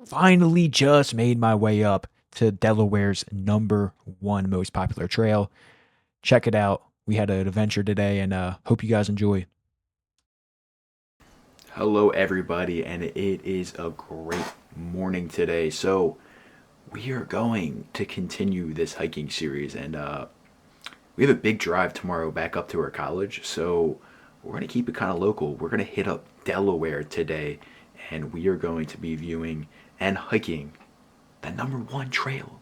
finally just made my way up to Delaware's #1 most popular trail. Check it out. We had an adventure today and hope you guys enjoy. Hello, everybody, and it is a great morning today. So, we are going to continue this hiking series, and we have a big drive tomorrow back up to our college. So, we're going to keep it kind of local. We're going to hit up Delaware today, and we are going to be viewing and hiking the #1 trail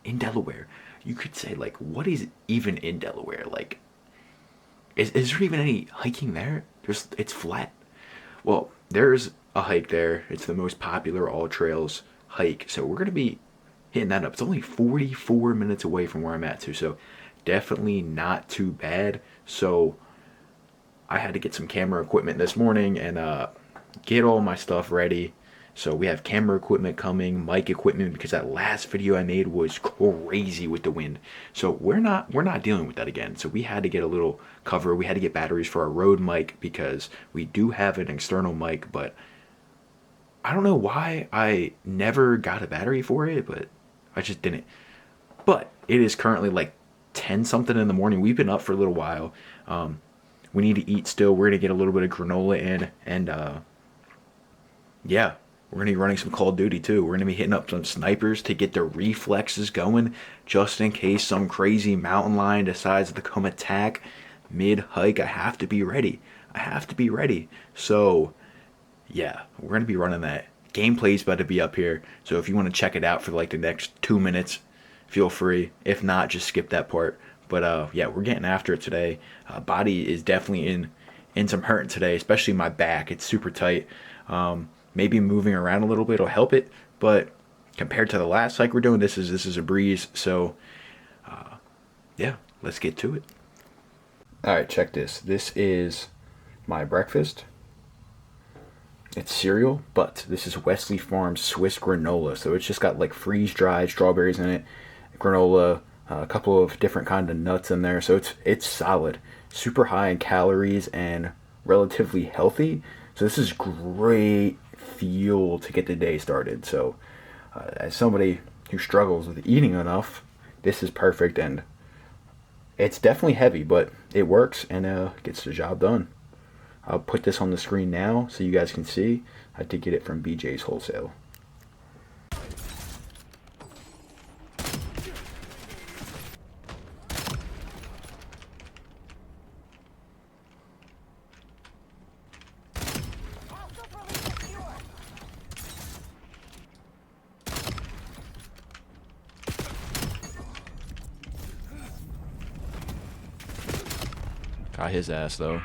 in Delaware. You could say, like, what is even in Delaware? Like, is there even any hiking there? It's flat. Well, there's a hike there. It's the most popular AllTrails hike. So we're going to be hitting that up. It's only 44 minutes away from where I'm at too. So definitely not too bad. So I had to get some camera equipment this morning and get all my stuff ready. So we have camera equipment coming, mic equipment, because that last video I made was crazy with the wind. So we're not dealing with that again. So we had to get a little cover. We had to get batteries for our Rode mic because we do have an external mic, but I don't know why I never got a battery for it, but I just didn't. But it is currently like 10 something in the morning. We've been up for a little while. We need to eat still. We're gonna get a little bit of granola in, and yeah. We're going to be running some Call of Duty too. We're going to be hitting up some snipers to get their reflexes going just in case some crazy mountain lion decides to come attack mid-hike. I have to be ready. So, yeah, we're going to be running that. Gameplay's about to be up here. So if you want to check it out for like the next 2 minutes, feel free. If not, just skip that part. But yeah, we're getting after it today. Body is definitely in some hurt today, especially my back. It's super tight. Maybe moving around a little bit will help it, but compared to the last hike we're doing, this is a breeze. So, yeah, let's get to it. All right, check this. This is my breakfast. It's cereal, but this is Wesley Farms Swiss granola. So it's just got like freeze-dried strawberries in it, granola, a couple of different kind of nuts in there. So it's solid, super high in calories and relatively healthy. So this is great fuel to get the day started. So as somebody who struggles with eating enough, this is perfect, and it's definitely heavy, but it works and gets the job done. I'll put this on the screen now so you guys can see. I did get it from BJ's Wholesale. Got his ass though.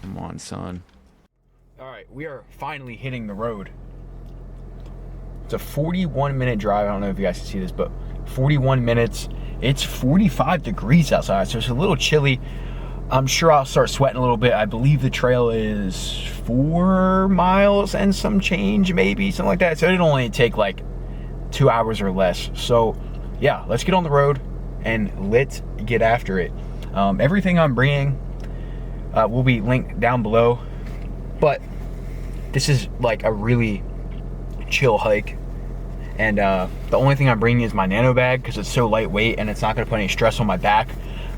Come on, son. All right, we are finally hitting the road. It's a 41-minute drive. I don't know if you guys can see this, but 41 minutes. It's 45 degrees outside, so it's a little chilly. I'm sure I'll start sweating a little bit. I believe the trail is 4 miles and some change, maybe, something like that. So it'll only take like 2 hours or less. So yeah, let's get on the road and let's get after it. Everything I'm bringing will be linked down below, but this is like a really chill hike, and the only thing I'm bringing is my nano bag because it's so lightweight and it's not going to put any stress on my back.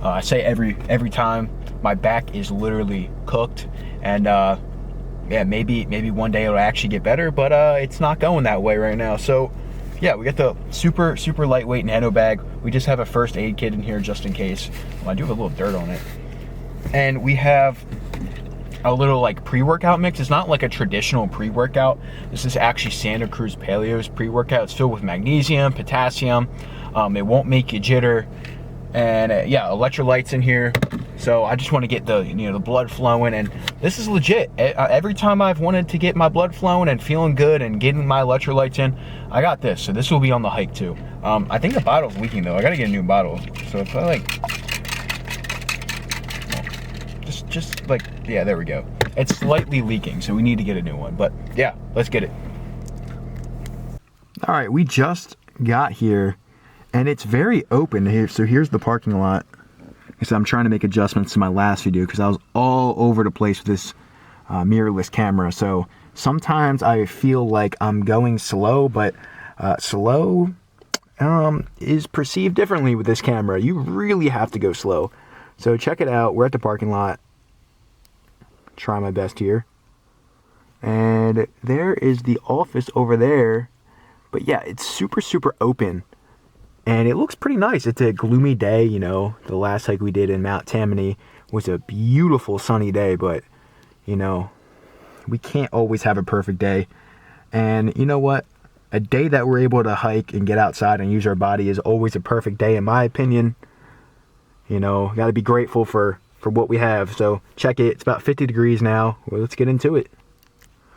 I say every time, my back is literally cooked, and yeah, maybe one day it'll actually get better, but it's not going that way right now. So yeah, we got the super lightweight nano bag. We just have a first aid kit in here just in case. Well, I do have a little dirt on it, and we have a little like pre-workout mix. It's not like a traditional pre-workout. This is actually Santa Cruz Paleo's pre-workout. It's filled with magnesium, potassium. It won't make you jitter, and yeah, electrolytes in here. So I just want to get the the blood flowing, and this is legit. Every time I've wanted to get my blood flowing and feeling good and getting my electrolytes in, I got this. So this will be on the hike too. I think the bottle's leaking though. I gotta get a new bottle. So if I like just like, yeah, there we go. It's slightly leaking, so we need to get a new one. But yeah, let's get it. All right, we just got here, and it's very open here. So here's the parking lot. So I'm trying to make adjustments to my last video because I was all over the place with this mirrorless camera. So sometimes I feel like I'm going slow, but slow is perceived differently with this camera. You really have to go slow. So check it out. We're at the parking lot. Try my best here. And there is the office over there. But yeah, it's super, super open. And it looks pretty nice. It's a gloomy day, you know. The last hike we did in Mount Tammany was a beautiful sunny day, but, you know, we can't always have a perfect day. And you know what? A day that we're able to hike and get outside and use our body is always a perfect day, in my opinion. You know, got to be grateful for what we have. So check it. It's about 50 degrees now. Well, let's get into it.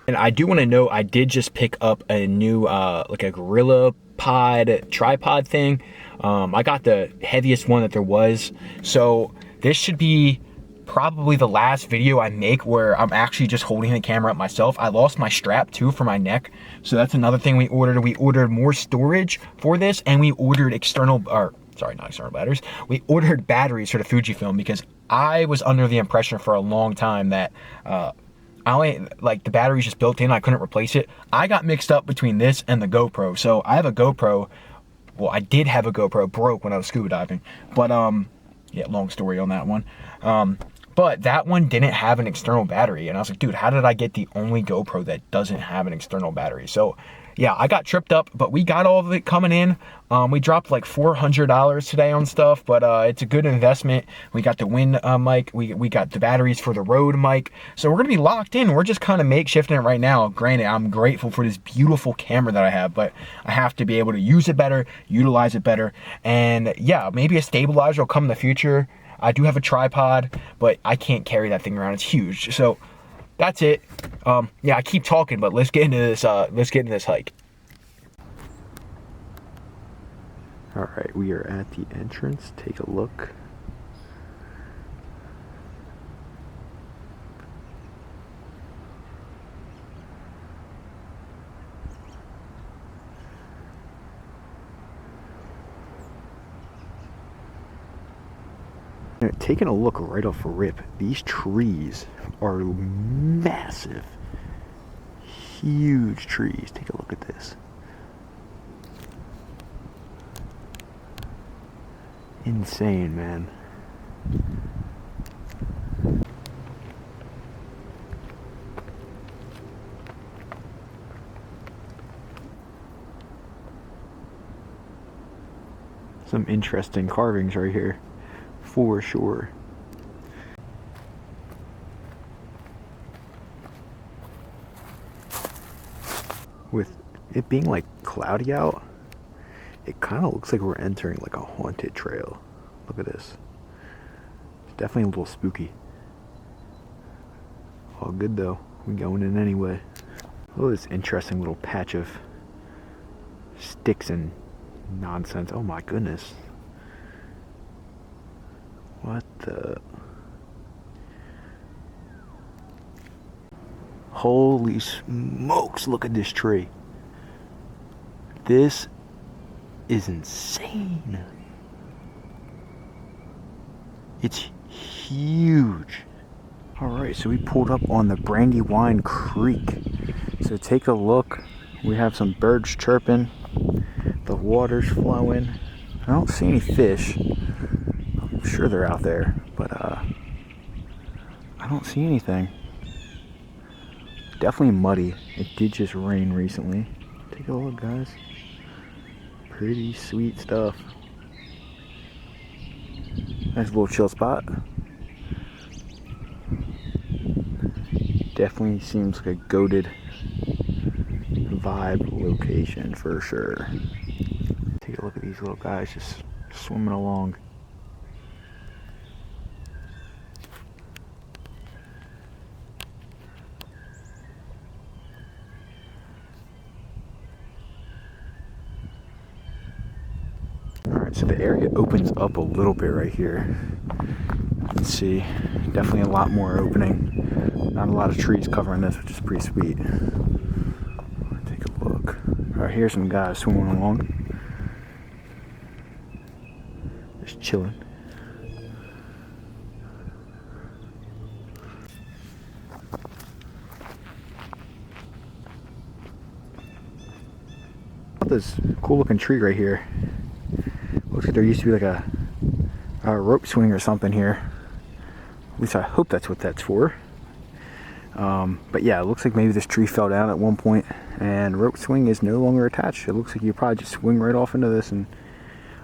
And I do want to know, I did just pick up a new, like a Gorilla Pod tripod thing. I got the heaviest one that there was. So this should be probably the last video I make where I'm actually just holding the camera up myself. I lost my strap too for my neck. So that's another thing we ordered. We ordered more storage for this, and we ordered not external batteries. We ordered batteries for the Fujifilm because I was under the impression for a long time that, like the battery's just built in, I couldn't replace it. I got mixed up between this and the GoPro. So I have a GoPro, well, I did have a GoPro, broke when I was scuba diving. But, yeah, long story on that one. But that one didn't have an external battery. And I was like, dude, how did I get the only GoPro that doesn't have an external battery? So yeah, I got tripped up, but we got all of it coming in. We dropped like $400 today on stuff, but it's a good investment. We got the wind mic, we got the batteries for the Rode mic. So we're gonna be locked in. We're just kind of makeshifting it right now. Granted, I'm grateful for this beautiful camera that I have, but I have to be able to use it better, utilize it better. And yeah, maybe a stabilizer will come in the future. I do have a tripod, but I can't carry that thing around. It's huge. So that's it. Yeah, I keep talking, but let's get into this. Let's get into this hike. All right, we are at the entrance. Take a look. Taking a look right off rip, these trees are massive, huge trees. Take a look at this. Insane, man. Some interesting carvings right here. For sure. With it being like cloudy out, it kind of looks like we're entering like a haunted trail. Look at this. It's definitely a little spooky. All good though. We're going in anyway. Oh, this interesting little patch of sticks and nonsense. Oh my goodness. What the? Holy smokes, look at this tree. This is insane. It's huge. Alright, so we pulled up on the Brandywine Creek. So take a look. We have some birds chirping. The water's flowing. I don't see any fish. I'm sure they're out there, but I don't see anything. Definitely muddy. It did just rain recently. Take a look, guys. Pretty sweet stuff. Nice little chill spot. Definitely seems like a goated vibe location for sure. Take a look at these little guys just swimming along. Alright, so the area opens up a little bit right here. Let's see. Definitely a lot more opening. Not a lot of trees covering this, which is pretty sweet. Take a look. Alright, here's some guys swimming along. Just chilling. This cool looking tree right here. Looks like there used to be like a rope swing or something here. At least I hope that's what that's for. But yeah, it looks like maybe this tree fell down at one point and rope swing is no longer attached. It looks like you probably just swing right off into this, and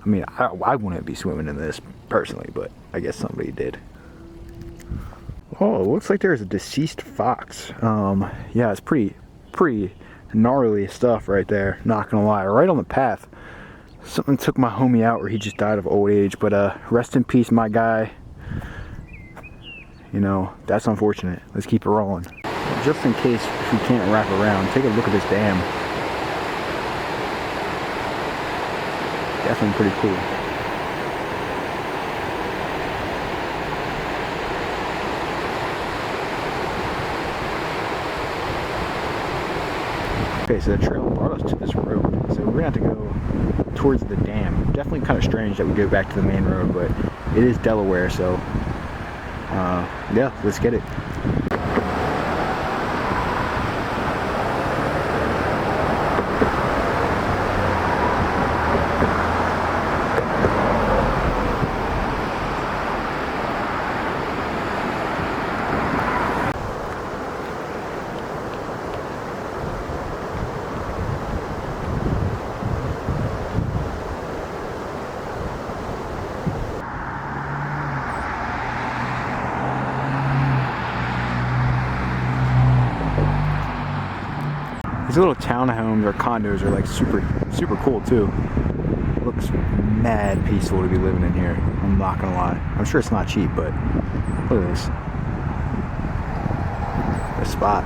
I mean, I wouldn't be swimming in this personally, but I guess somebody did. Oh, it looks like there's a deceased fox. Yeah, it's pretty gnarly stuff right there, not gonna lie. Right on the path. Something took my homie out, or he just died of old age, but rest in peace, my guy. You know, that's unfortunate. Let's keep it rolling. Just in case if we can't wrap around, take a look at this dam. Definitely pretty cool. Okay, so the trail brought us to this road, so we're gonna have to go towards the dam. Definitely kind of strange that we go back to the main road, but it is Delaware, so yeah, let's get it. These little townhomes or condos are like super cool too. Looks mad peaceful to be living in here. I'm not gonna lie. I'm sure it's not cheap, but look at this. This spot.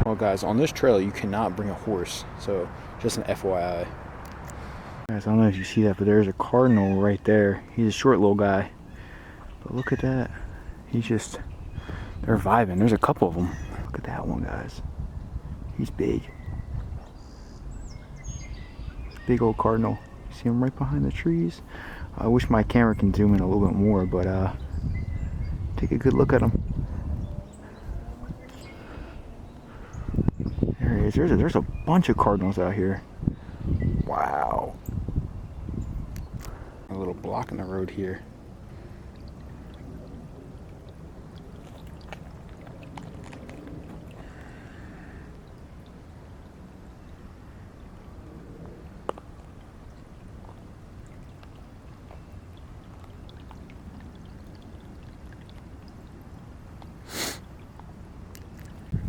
Well guys, on this trail you cannot bring a horse, so just an FYI. Guys, I don't know if you see that, but there's a cardinal right there. He's a short little guy. But look at that. They're vibing. There's a couple of them. Look at that one, guys. He's big. Big old cardinal. See him right behind the trees? I wish my camera can zoom in a little bit more, but take a good look at him. There he is. There's a bunch of cardinals out here. Wow. A little block in the road here.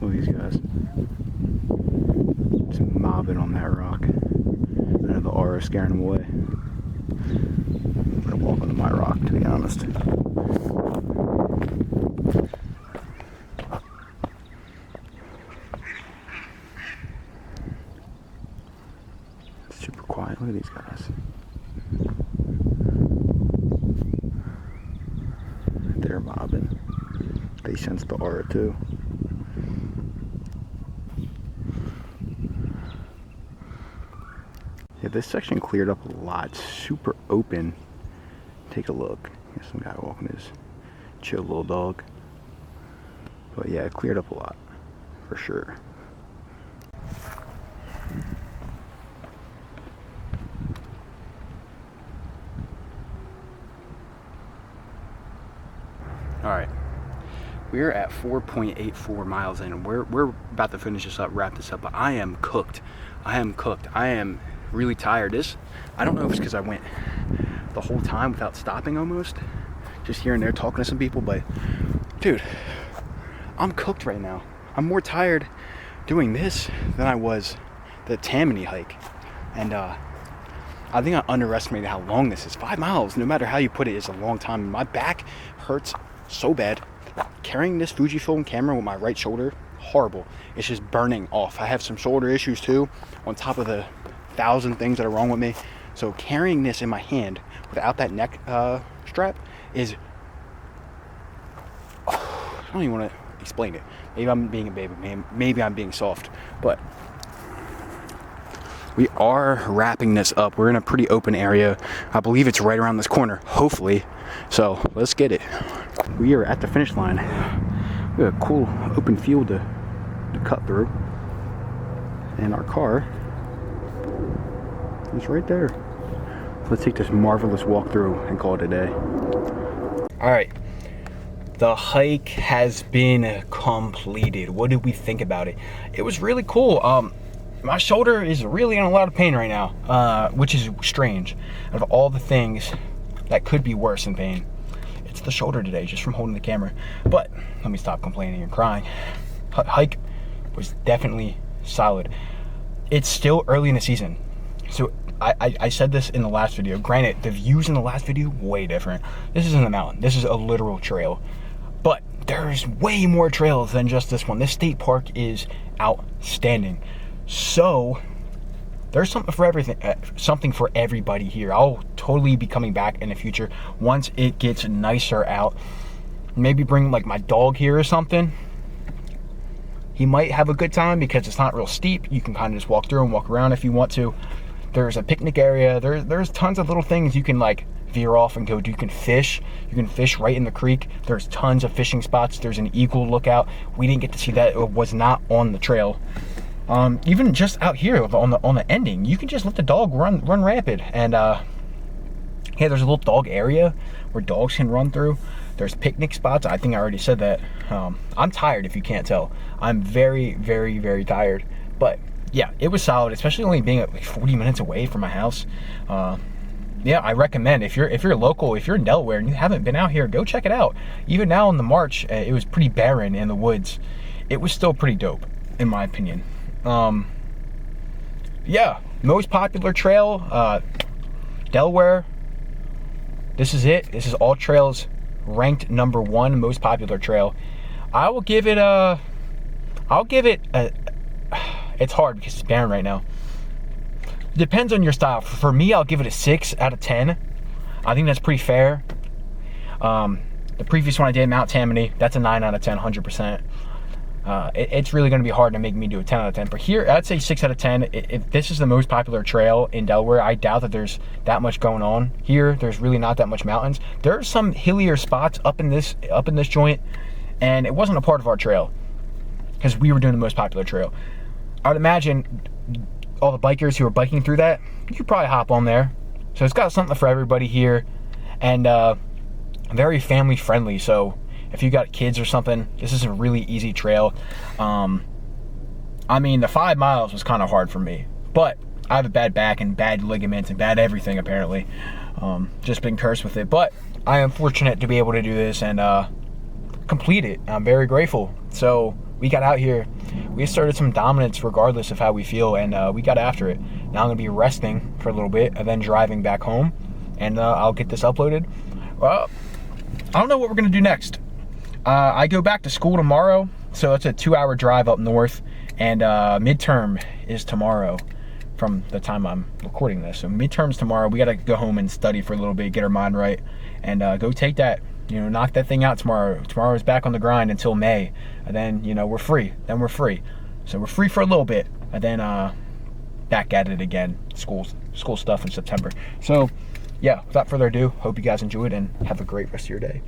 Look at these guys. Just mobbing on that rock. I know the aura is scaring them away. I'm gonna walk onto my rock, to be honest. It's super quiet. Look at these guys. They're mobbing. They sense the aura too. Yeah, this section cleared up a lot. Super open. Take a look. There's some guy walking his chill little dog. But yeah, it cleared up a lot. For sure. Alright. We're at 4.84 miles in. We're about to finish this up, wrap this up, but I am cooked. I am really tired. I don't know if it's because I went the whole time without stopping almost, just here and there talking to some people, but dude, I'm cooked right now. I'm more tired doing this than I was the Tammany hike, and I think I underestimated how long this is. 5 miles, no matter how you put it, is a long time. My back hurts so bad. Carrying this Fujifilm camera with my right shoulder, horrible. It's just burning off. I have some shoulder issues too, on top of the 1,000 things that are wrong with me. So carrying this in my hand without that neck strap is don't even want to explain it. Maybe I'm being a baby, maybe I'm being soft, but we are wrapping this up. We're in a pretty open area. I believe it's right around this corner, hopefully. So let's get it. We are at the finish line. We have a cool open field to cut through. And our car is right there. Let's take this marvelous walk through and call it a day. All right, the hike has been completed. What did we think about it? It was really cool. My shoulder is really in a lot of pain right now, which is strange. Out of all the things that could be worse in pain, it's the shoulder today, just from holding the camera. But let me stop complaining and crying. Hike was definitely solid. It's still early in the season, so I said this in the last video. Granted, the views in the last video way different. This isn't a mountain. This is a literal trail, but there's way more trails than just this one. This state park is outstanding. So there's something for everything, something for everybody here. I'll totally be coming back in the future once it gets nicer out. Maybe bring like my dog here or something. He might have a good time because it's not real steep. You can kind of just walk through and walk around if you want to. There's a picnic area. There's tons of little things you can like veer off and go do. You can fish. You can fish right in the creek. There's tons of fishing spots. There's an eagle lookout. We didn't get to see that. It was not on the trail. Even just out here on the ending, you can just let the dog run rapid. And yeah, there's a little dog area where dogs can run through. There's picnic spots. I think I already said that. I'm tired, if you can't tell. I'm very, very, very tired. But yeah, it was solid, especially only being like 40 minutes away from my house. Yeah, I recommend if you're local, if you're in Delaware and you haven't been out here, go check it out. Even now in the March, it was pretty barren in the woods. It was still pretty dope, in my opinion. Yeah, most popular trail, Delaware. This is it. This is AllTrails ranked number 1 most popular trail. I'll give it a, it's hard because it's barren right now. Depends on your style. For me, I'll give it a 6 out of 10. I think that's pretty fair. The previous one I did, Mount Tammany, that's a 9 out of 10, 100%. It's really going to be hard to make me do a 10 out of 10. But here, I'd say 6 out of 10. If this is the most popular trail in Delaware, I doubt that there's that much going on here. There's really not that much mountains. There are some hillier spots up in this joint, and it wasn't a part of our trail because we were doing the most popular trail. I would imagine all the bikers who are biking through that, you could probably hop on there. So it's got something for everybody here, and very family friendly. So if you got kids or something, this is a really easy trail. I mean, the 5 miles was kind of hard for me, but I have a bad back and bad ligaments and bad everything apparently. Just been cursed with it, but I am fortunate to be able to do this and complete it. I'm very grateful. So we got out here, we started some dominance regardless of how we feel, and we got after it. Now I'm gonna be resting for a little bit and then driving back home, and I'll get this uploaded. Well, I don't know what we're gonna do next. I go back to school tomorrow, so it's a 2-hour drive up north, and midterm is tomorrow from the time I'm recording this. So midterm's tomorrow. We gotta go home and study for a little bit, get our mind right, and go take that, knock that thing out tomorrow. Tomorrow is back on the grind until May, and then, we're free. Then we're free. So we're free for a little bit, and then back at it again. School stuff in September. So yeah, without further ado, hope you guys enjoyed and have a great rest of your day.